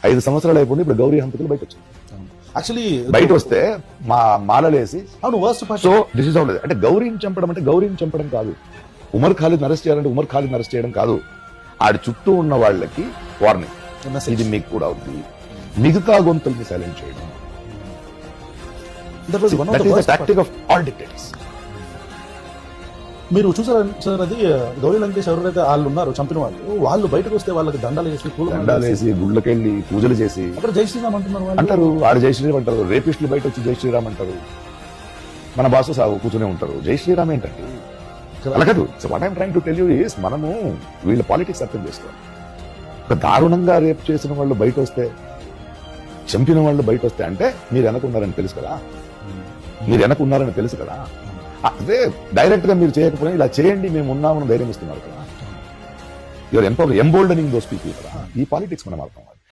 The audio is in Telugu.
5 సంవత్సరాలు అయిపోయింది, ఇప్పుడు గౌరీ హంతకులు బయట వచ్చారు. యాక్చువల్లీ బయట వస్తే మాలలేసి అవును worst part. So this is out. అంటే గౌరీని చంపడం అంటే గౌరీని చంపడం కాదు, ఉమర్ ఖాలిద్ అరెస్ట్ చేయాలంటే ఉమర్ ఖాలిద్ అరెస్ట్ చేయడం కాదు, ఆడి చుట్టూ ఉన్న వాళ్ళకి వార్నింగ్, ఇది మీకు కూడా అవుతుంది, మిగతా గొంతుల్ని సైలెంట్ చేయడం. Tactic of all dictators. మీరు చూసారా సార్, అది గౌరీ లంకేష్ ఎవరైతే వాళ్ళు ఉన్నారు చంపిన వాళ్ళు బయటకు వస్తే వాళ్ళకి దండాలు వేసి దండాలేసి గుళ్ళకెళ్ళి పూజలు చేసి అక్కడ జై శ్రీరామ్ అంటున్నారు వాళ్ళు. అంటారు, ఆడ జై శ్రీరామ్ అంటారు, రేపిస్టులు బయట వచ్చి జై శ్రీరామ్ అంటారు, మన బాసు సాగు కూర్చునే ఉంటారు. జై శ్రీరామ్ ఏంటంటే అలా కాదు. So what I'm trying to tell you is, మనము వీళ్ళ పాలిటిక్స్ అర్థం చేసుకోవాలి. ఒక దారుణంగా రేప్ చేసిన వాళ్ళు బయట వస్తే, చంపిన వాళ్ళు బయట వస్తే అంటే మీరు వెనకున్నారని తెలుసు కదా, మీరు వెనకున్నారని తెలుసు కదా. అదే డైరెక్ట్ గా మీరు చేయకపోయినా ఇలా చేయండి మేము ఉన్నామని ధైర్యం ఇస్తున్నారు కదా. యువర్ ఎంబోల్డనింగ్ దోస్ పీపుల్ కదా. ఈ పాలిటిక్స్ మనం అర్థం.